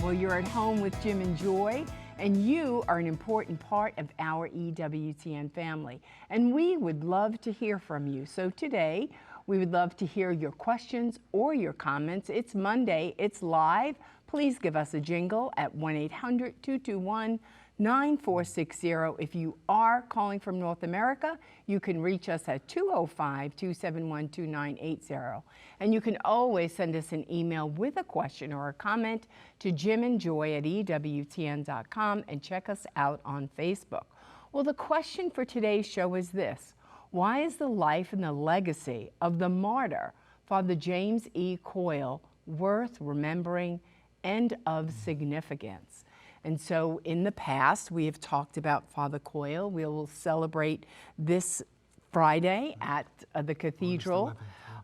Well, you're at home with Jim and Joy, and you are an important part of our EWTN family. And we would love to hear from you. So today, we would love to hear your questions or your comments. It's Monday, it's live. Please give us a jingle at 1-800-221-9460. If you are calling from North America, you can reach us at 205-271-2980. And you can always send us an email with a question or a comment to jimandjoy@ewtn.com and check us out on Facebook. Well, the question for today's show is this: why is the life and the legacy of the martyr, Father James E. Coyle, worth remembering and of significance? And so in the past, we have talked about Father Coyle. We will celebrate this Friday at the cathedral.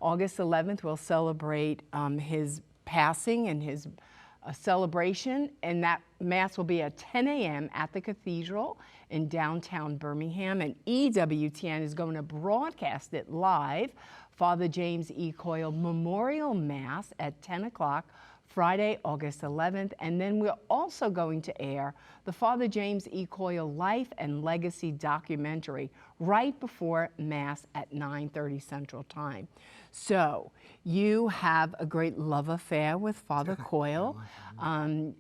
August 11th, we'll celebrate his passing and his celebration, and that Mass will be at 10 a.m. at the cathedral in downtown Birmingham, and EWTN is going to broadcast it live. Father James E. Coyle Memorial Mass at 10 o'clock Friday, August 11th, and then we're also going to air the Father James E. Coyle Life and Legacy documentary right before Mass at 9:30 Central Time. So you have a great love affair with Father Coyle, and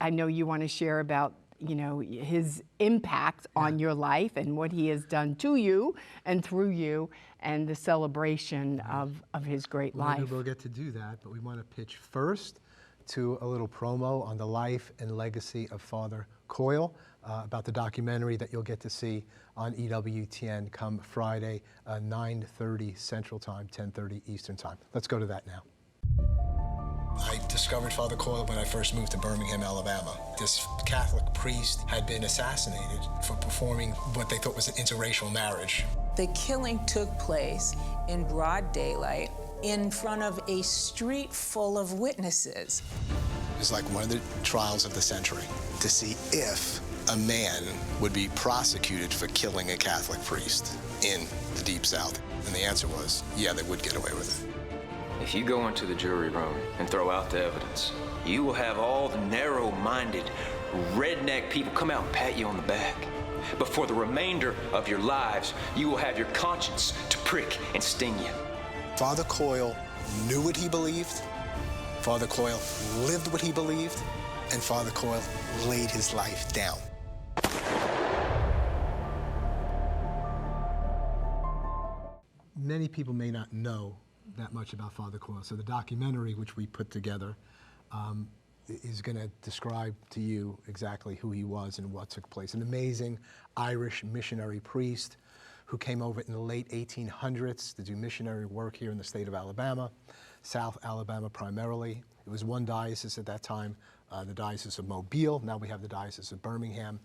I know you want to share about his impact on your life and what he has done to you and through you, and the celebration of his great life. Maybe we'll get to do that, but we want to pitch first to a little promo on the life and legacy of Father Coyle, about the documentary that you'll get to see on EWTN come Friday, 9:30 Central Time, 10:30 Eastern Time. Let's go to that now. I discovered Father Coyle when I first moved to Birmingham, Alabama. This Catholic priest had been assassinated for performing what they thought was an interracial marriage. The killing took place in broad daylight in front of a street full of witnesses. It was like one of the trials of the century to see if a man would be prosecuted for killing a Catholic priest in the Deep South. And the answer was, yeah, they would get away with it. If you go into the jury room and throw out the evidence, you will have all the narrow-minded, redneck people come out and pat you on the back. But for the remainder of your lives, you will have your conscience to prick and sting you. Father Coyle knew what he believed, Father Coyle lived what he believed, and Father Coyle laid his life down. Many people may not know that much about Father Coyle, so the documentary which we put together is going to describe to you exactly who he was and what took place. An amazing Irish missionary priest who came over in the late 1800s to do missionary work here in the state of Alabama, South Alabama primarily. It was one diocese at that time, the Diocese of Mobile. Now we have the Diocese of Birmingham.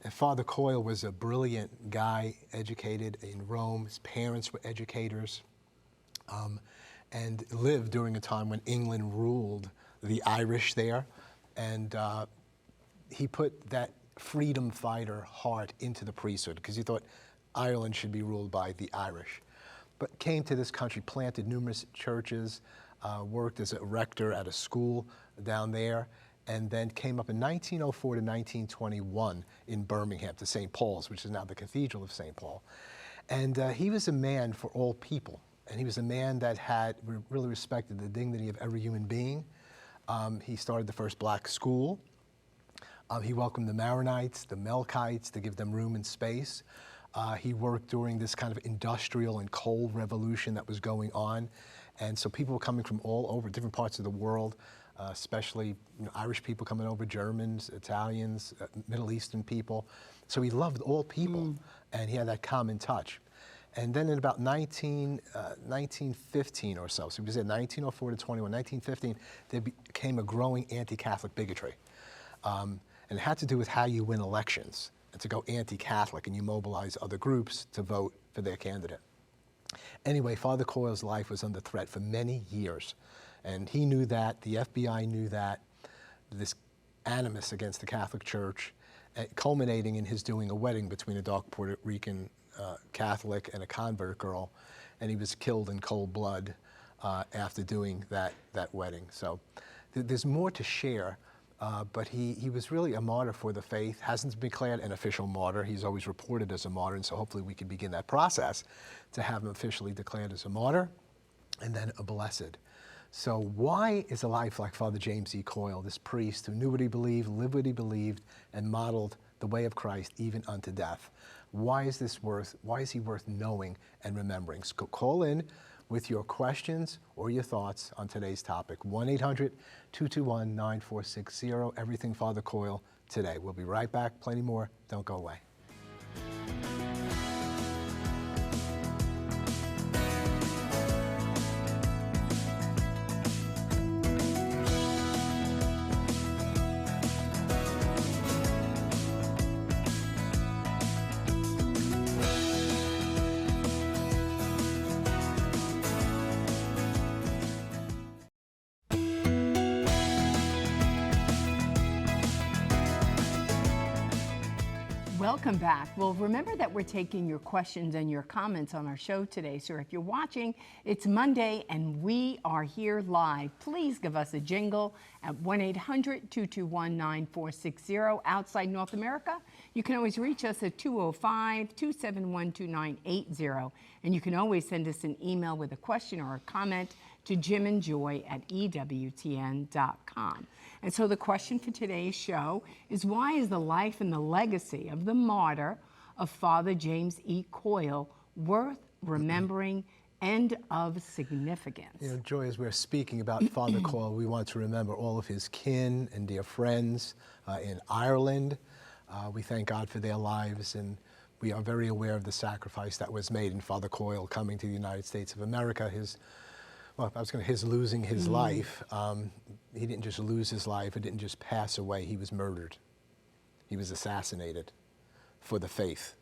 And Father Coyle was a brilliant guy, educated in Rome. His parents were educators, and lived during a time when England ruled the Irish there. And he put that freedom fighter heart into the priesthood because he thought Ireland should be ruled by the Irish. But came to this country, planted numerous churches, worked as a rector at a school down there, and then came up in 1904 to 1921 in Birmingham to St. Paul's, which is now the Cathedral of St. Paul. And he was a man for all people. And he was a man that had really respected the dignity of every human being. He started the first black school. He welcomed the Maronites, the Melkites, to give them room and space. He worked during this kind of industrial and coal revolution that was going on. And so people were coming from all over, different parts of the world, especially Irish people coming over, Germans, Italians, Middle Eastern people. So he loved all people, and he had that common touch. And then in about 1915 or so he was in 1904 to 21, 1915, there became a growing anti-Catholic bigotry. And it had to do with how you win elections, and to go anti-Catholic, and you mobilize other groups to vote for their candidate. Anyway, Father Coyle's life was under threat for many years, and he knew that, the FBI knew that, this animus against the Catholic Church, culminating in his doing a wedding between a dark Puerto Rican Catholic and a convert girl, and he was killed in cold blood after doing that wedding. So there's more to share But he was really a martyr for the faith, hasn't been declared an official martyr. He's always reported as a martyr, and so hopefully we can begin that process to have him officially declared as a martyr and then a blessed. So why is a life like Father James E. Coyle, this priest who knew what he believed, lived what he believed, and modeled the way of Christ even unto death? Why is he worth knowing and remembering? So call in with your questions or your thoughts on today's topic. 1-800-221-9460, Everything Father Coyle today. We'll be right back. Plenty more. Don't go away. Welcome back. Well, remember that we're taking your questions and your comments on our show today. So if you're watching, it's Monday and we are here live. Please give us a jingle at 1-800-221-9460 outside North America. You can always reach us at 205-271-2980. And you can always send us an email with a question or a comment to jimandjoy@ewtn.com. And so the question for today's show is, why is the life and the legacy of the martyr of Father James E. Coyle worth remembering and of significance? You know, Joy, as we're speaking about Father Coyle, we want to remember all of his kin and dear friends in Ireland. We thank God for their lives, and we are very aware of the sacrifice that was made in Father Coyle coming to the United States of America. His losing his life. He didn't just lose his life, it didn't just pass away, he was murdered. He was assassinated for the faith.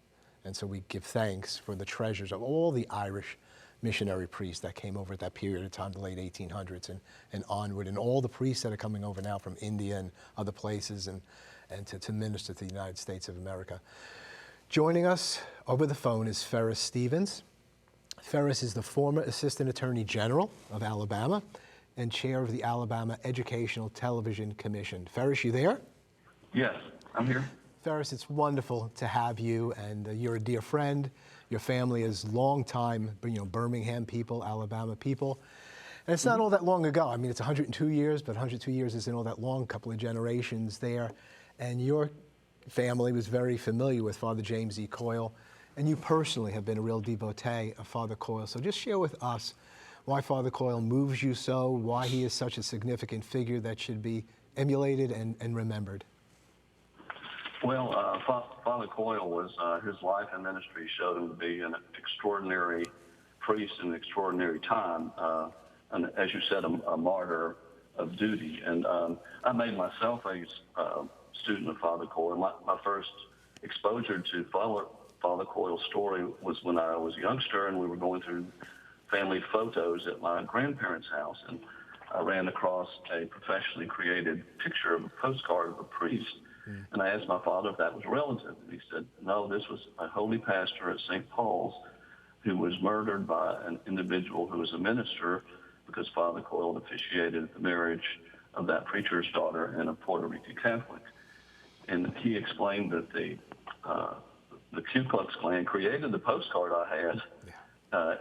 And so we give thanks for the treasures of all the Irish missionary priests that came over at that period of time, the late 1800s and onward, and all the priests that are coming over now from India and other places and to minister to the United States of America. Joining us over the phone is Ferris Stevens. Ferris is the former Assistant Attorney General of Alabama and chair of the Alabama Educational Television Commission. Ferris, you there? Yes, I'm here. Ferris, it's wonderful to have you, and you're a dear friend. Your family is long-time, Birmingham people, Alabama people. And it's not all that long ago. I mean, it's 102 years, but 102 years isn't all that long, a couple of generations there. And your family was very familiar with Father James E. Coyle. And you personally have been a real devotee of Father Coyle. So just share with us why Father Coyle moves you so, why he is such a significant figure that should be emulated and remembered. Well, Father Coyle was, his life and ministry showed him to be an extraordinary priest in an extraordinary time. And as you said, a martyr of duty. And I made myself a student of Father Coyle. My first exposure to Father Coyle's story was when I was a youngster and we were going through family photos at my grandparents' house, and I ran across a professionally created picture of a postcard of a priest. And I asked my father if that was relative. And he said, no, this was a holy pastor at St. Paul's who was murdered by an individual who was a minister because Father Coyle officiated the marriage of that preacher's daughter and a Puerto Rican Catholic. And he explained that the Ku Klux Klan created the postcard I had,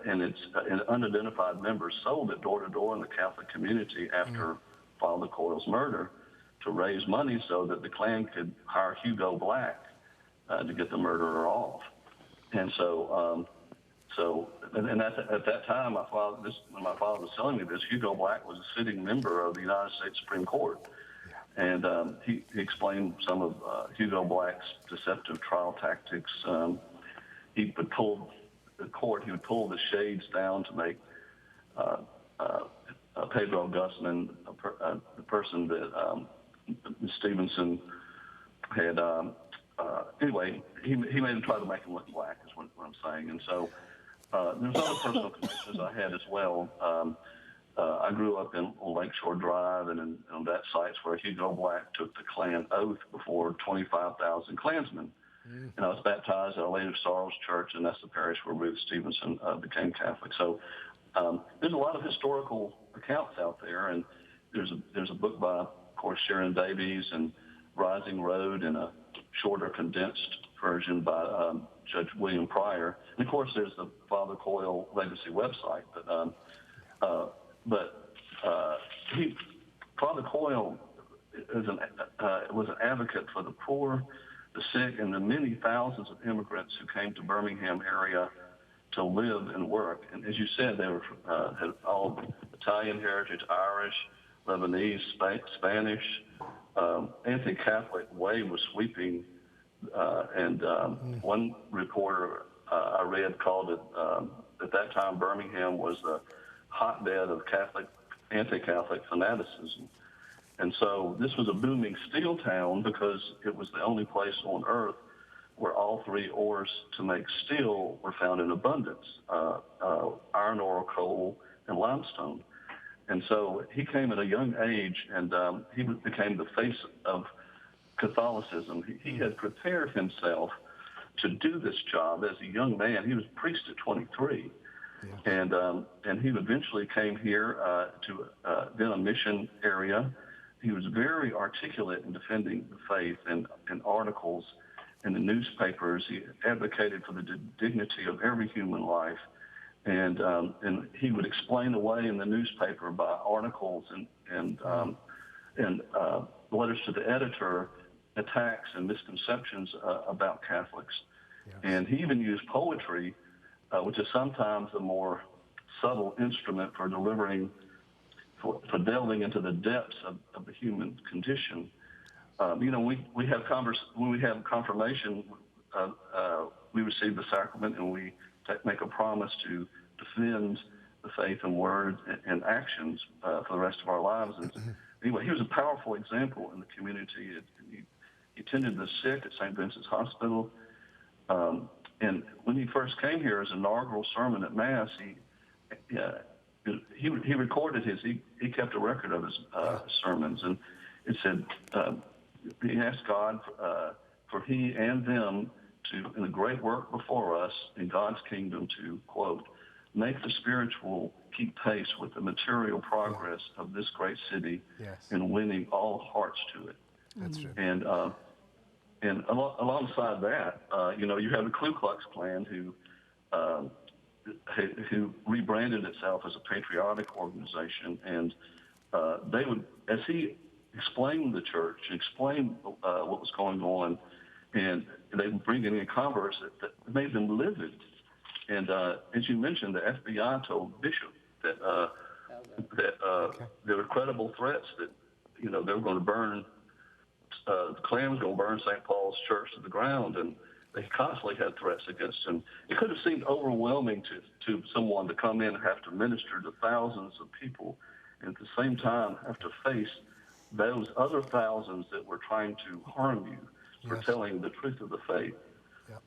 and its unidentified members sold it door to door in the Catholic community after Father Coyle's murder to raise money so that the Klan could hire Hugo Black to get the murderer off. And so, at that time, when my father was telling me this, Hugo Black was a sitting member of the United States Supreme Court. And he explained some of Hugo Black's deceptive trial tactics. He would pull the shades down to make Pedro Guzman, the person that Ms. Stevenson had. Anyway, he made him try to make him look black, is what I'm saying. And so there's other personal connections I had as well. I grew up on Lakeshore Drive and on that site where Hugo Black took the Klan oath before 25,000 Klansmen. And I was baptized at Our Lady of Sorrows Church, and that's the parish where Ruth Stevenson became Catholic. So there's a lot of historical accounts out there, and there's a book by course, Sharon Davies and Rising Road in a shorter, condensed version by Judge William Pryor. And of course, there's the Father Coyle Legacy website. Father Coyle was an advocate for the poor, the sick, and the many thousands of immigrants who came to Birmingham area to live and work. And as you said, they had all Italian heritage, Irish, Lebanese, Spanish. Anti-Catholic wave was sweeping, and one reporter I read called it, at that time, Birmingham was the hotbed of anti-Catholic fanaticism. And so this was a booming steel town because it was the only place on earth where all three ores to make steel were found in abundance, iron ore, coal, and limestone. And so he came at a young age, and he became the face of Catholicism. He had prepared himself to do this job as a young man. He was a priest at 23. Yeah. And he eventually came here to then a mission area. He was very articulate in defending the faith and articles in the newspapers. He advocated for the dignity of every human life. And he would explain away in the newspaper by articles and letters to the editor attacks and misconceptions about Catholics. Yes. And he even used poetry, which is sometimes a more subtle instrument for for delving into the depths of the human condition. When we have confirmation, we receive the sacrament and we make a promise to defend the faith and words and actions for the rest of our lives. And anyway, he was a powerful example in the community. He tended the sick at St. Vincent's Hospital. And when he first came here, his inaugural sermon at Mass, he recorded he kept a record of his sermons, and it said he asked God for he and them to, in the great work before us in God's kingdom, to, quote, make the spiritual keep pace with the material progress of this great city, yes, and winning all hearts to it. That's true. And alongside that, you have the Ku Klux Klan who rebranded itself as a patriotic organization, and they would, as he explained the church, explained what was going on, and they would bring in converts that made them livid. And as you mentioned, the FBI told Bishop that there were credible threats that they were going to burn. The Klan was going to burn St. Paul's Church to the ground, and they constantly had threats against him. It could have seemed overwhelming to someone to come in and have to minister to thousands of people, and at the same time have to face those other thousands that were trying to harm you for yes, telling the truth of the faith. Yep.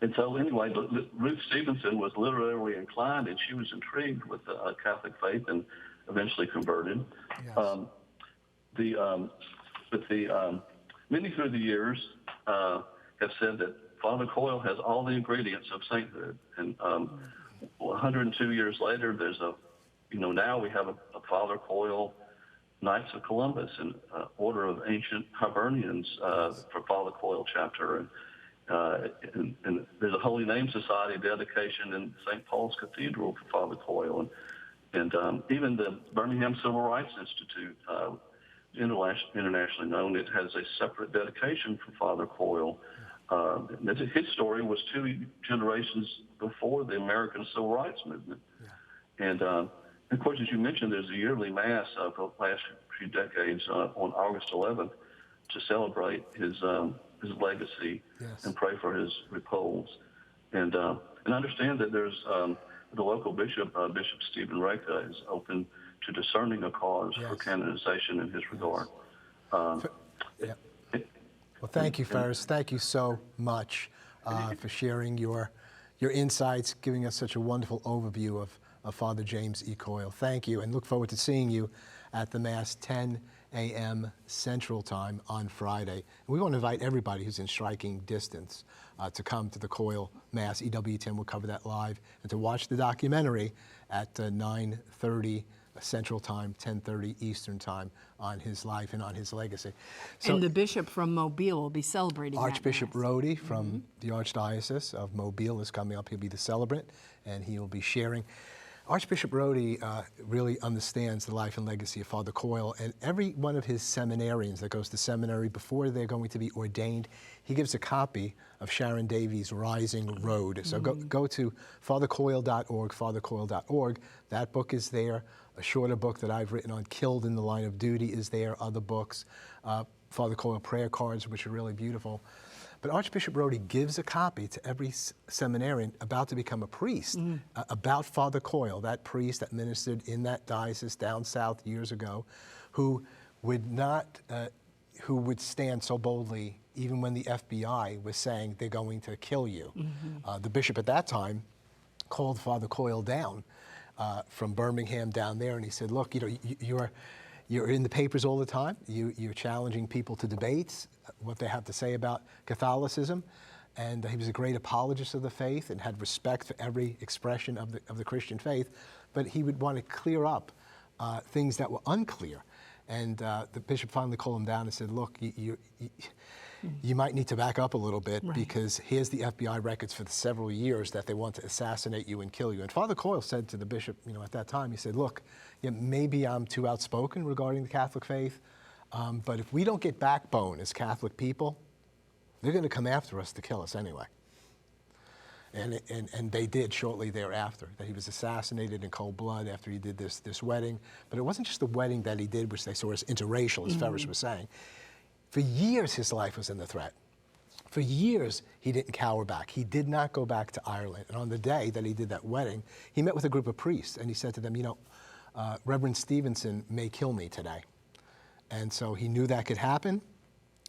And so anyway, Ruth Stevenson was literally inclined, and she was intrigued with the Catholic faith and eventually converted. Yes. Many through the years have said that Father Coyle has all the ingredients of sainthood. And 102 years later, there's now we have a Father Coyle Knights of Columbus, an order of ancient Hibernians for Father Coyle chapter. And there's a Holy Name Society dedication in St. Paul's Cathedral for Father Coyle. And even the Birmingham Civil Rights Institute, internationally known, it has a separate dedication for Father Coyle. His story was 2 generations before the American Civil Rights Movement. Yeah. And of course, as you mentioned, there's a yearly Mass for the last few decades on August 11th to celebrate his legacy, yes, and pray for his repose. And understand that there's the local bishop, Bishop Stephen Reka, is open to discerning a cause, yes, for canonization in his regard. Yeah. Well, thank you, Ferris. Thank you so much for sharing your insights, giving us such a wonderful overview of Father James E. Coyle. Thank you, and look forward to seeing you at the Mass 10 a.m. Central Time on Friday. And we want to invite everybody who's in striking distance to come to the Coyle Mass. EWTN will cover that live, and to watch the documentary at 9:30 Central Time, 10:30 Eastern Time, on his life and on his legacy. So, and the bishop from Mobile will be celebrating Archbishop that Mass. Rhodey from the Archdiocese of Mobile is coming up. He'll be the celebrant, and he will be sharing. Archbishop Rhodey really understands the life and legacy of Father Coyle, and every one of his seminarians that goes to seminary before they're going to be ordained, he gives a copy of Sharon Davies' Rising Road. So go to fathercoyle.org, fathercoyle.org. That book is there. A shorter book that I've written on Killed in the Line of Duty is there. Other books, Father Coyle prayer cards, which are really beautiful. But Archbishop Rhodey gives a copy to every seminarian about to become a priest about Father Coyle, that priest that ministered in that diocese down south years ago, who would stand so boldly even when the FBI was saying they're going to kill you. The bishop at that time called Father Coyle down from Birmingham down there, and he said, look, you're in the papers all the time. You're challenging people to debates, what they have to say about Catholicism. And he was a great apologist of the faith and had respect for every expression of the Christian faith. But he would want to clear up things that were unclear. And the bishop finally called him down and said, look, you might need to back up a little bit, because here's the FBI records for the several years that they want to assassinate you and kill you. And Father Coyle said to the bishop, at that time, he said, look, maybe I'm too outspoken regarding the Catholic faith, but if we don't get backbone as Catholic people, they're going to come after us to kill us anyway. And they did shortly thereafter. That he was assassinated in cold blood after he did this wedding. But it wasn't just the wedding that he did, which they saw as interracial, as Ferris was saying. For years, his life was under threat. For years, he didn't cower back. He did not go back to Ireland. And on the day that he did that wedding, he met with a group of priests, and he said to them, Reverend Stevenson may kill me today. And so he knew that could happen.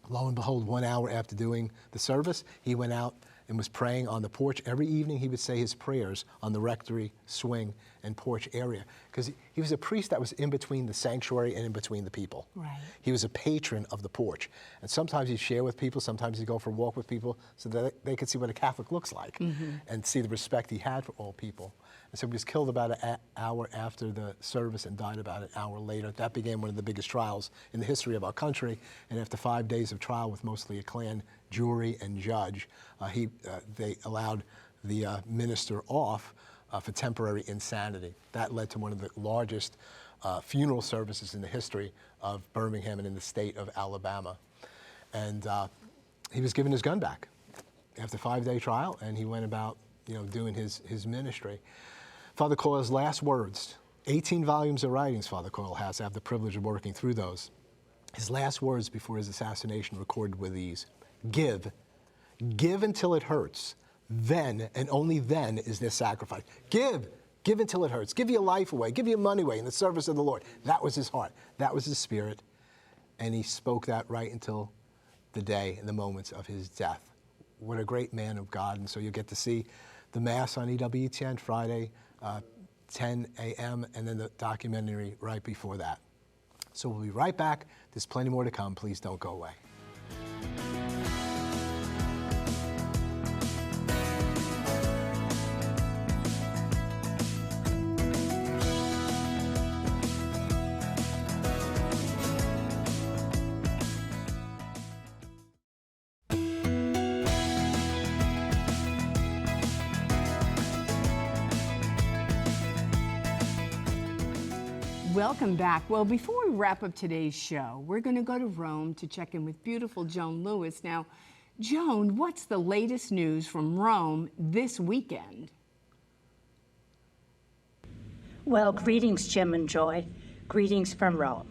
Lo and behold, 1 hour after doing the service, he went out and was praying on the porch. Every evening he would say his prayers on the rectory swing and porch area, because he was a priest that was in between the sanctuary and in between the people. Right. He was a patron of the porch. And sometimes he'd share with people, sometimes he'd go for a walk with people so that they could see what a Catholic looks like and see the respect he had for all people. And so he was killed about an hour after the service and died about an hour later. That began one of the biggest trials in the history of our country. And after 5 days of trial with mostly a Klan jury and judge, they allowed the minister off for temporary insanity. That led to one of the largest funeral services in the history of Birmingham and in the state of Alabama. And he was given his gun back after a 5-day trial, and he went about doing his ministry. Father Coyle's last words, 18 volumes of writings Father Coyle has. I have the privilege of working through those. His last words before his assassination recorded were these: give until it hurts. Then, and only then, is there sacrifice. Give until it hurts. Give your life away. Give your money away in the service of the Lord. That was his heart. That was his spirit. And he spoke that right until the day and the moments of his death. What a great man of God. And so you'll get to see the Mass on EWTN Friday, 10 a.m., and then the documentary right before that. So we'll be right back. There's plenty more to come. Please don't go away. Welcome back. Well, before we wrap up today's show, we're going to go to Rome to check in with beautiful Joan Lewis. Now, Joan, what's the latest news from Rome this weekend? Well, greetings, Jim and Joy. Greetings from Rome.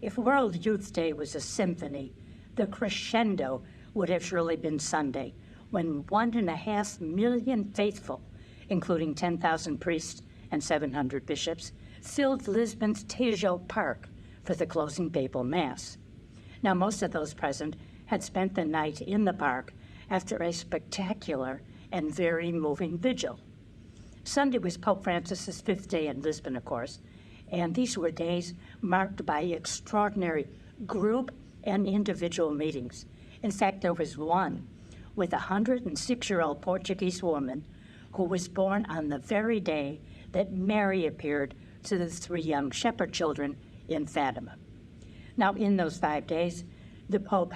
If World Youth Day was a symphony, the crescendo would have surely been Sunday, when 1.5 million faithful, including 10,000 priests and 700 bishops, filled Lisbon's Tejo Park for the closing papal mass. Now, most of those present had spent the night in the park after a spectacular and very moving vigil. Sunday was Pope Francis's 5th day in Lisbon, of course, and these were days marked by extraordinary group and individual meetings. In fact, there was one with a 106-year-old Portuguese woman who was born on the very day that Mary appeared to the 3 young shepherd children in Fatima. Now, in those 5 days, the Pope,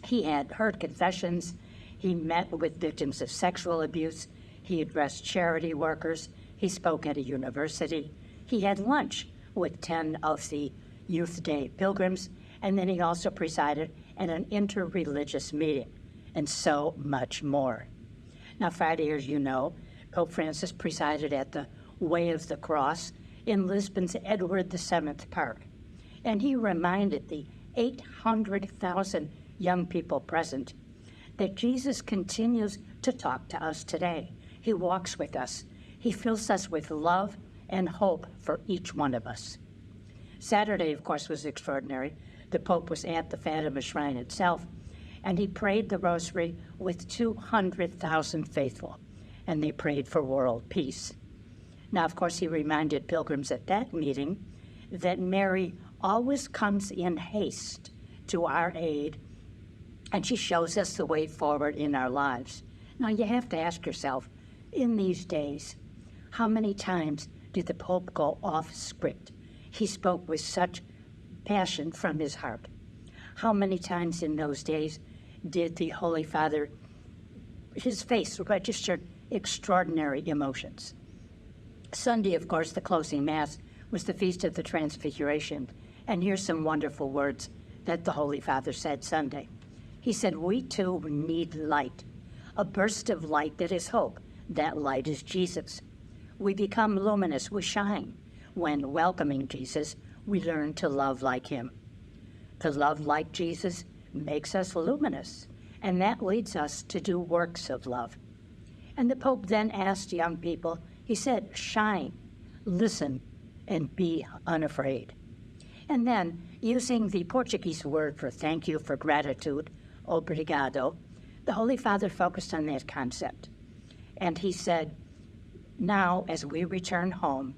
he had heard confessions, he met with victims of sexual abuse, he addressed charity workers, he spoke at a university, he had lunch with 10 of the Youth Day pilgrims, and then he also presided at an interreligious meeting, and so much more. Now, Friday, as you know, Pope Francis presided at the Way of the Cross in Lisbon's Edward VII Park, and he reminded the 800,000 young people present that Jesus continues to talk to us today. He walks with us. He fills us with love and hope for each one of us. Saturday, of course, was extraordinary. The Pope was at the Fatima Shrine itself, and he prayed the rosary with 200,000 faithful, and they prayed for world peace. Now, of course, he reminded pilgrims at that meeting that Mary always comes in haste to our aid, and she shows us the way forward in our lives. Now, you have to ask yourself, in these days, how many times did the Pope go off script? He spoke with such passion from his heart. How many times in those days did the Holy Father, his face registered extraordinary emotions? Sunday, of course, the closing Mass, was the Feast of the Transfiguration. And here's some wonderful words that the Holy Father said Sunday. He said, we too need light, a burst of light that is hope. That light is Jesus. We become luminous, we shine. When welcoming Jesus, we learn to love like him. To love like Jesus makes us luminous, and that leads us to do works of love. And the Pope then asked young people, he said, shine, listen, and be unafraid. And then, using the Portuguese word for thank you, for gratitude, obrigado, the Holy Father focused on that concept. And he said, now, as we return home,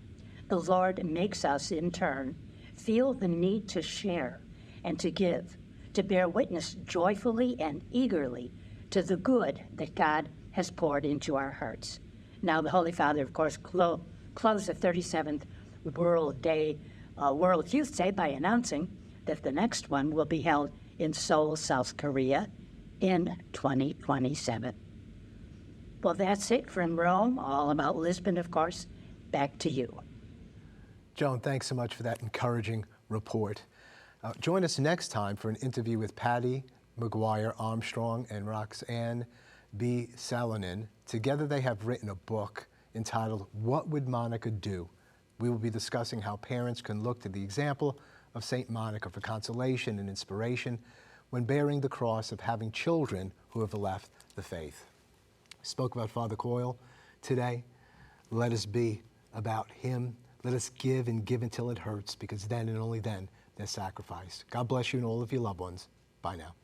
the Lord makes us, in turn, feel the need to share and to give, to bear witness joyfully and eagerly to the good that God has poured into our hearts. Now, the Holy Father, of course, closed the 37th World Youth Day by announcing that the next one will be held in Seoul, South Korea in 2027. Well, that's it from Rome, all about Lisbon, of course. Back to you. Joan, thanks so much for that encouraging report. Join us next time for an interview with Patty McGuire Armstrong and Roxanne B. Salonen. Together they have written a book entitled, What Would Monica Do? We will be discussing how parents can look to the example of St. Monica for consolation and inspiration when bearing the cross of having children who have left the faith. We spoke about Father Coyle today. Let us be about him. Let us give and give until it hurts, because then and only then there's sacrifice. God bless you and all of your loved ones. Bye now.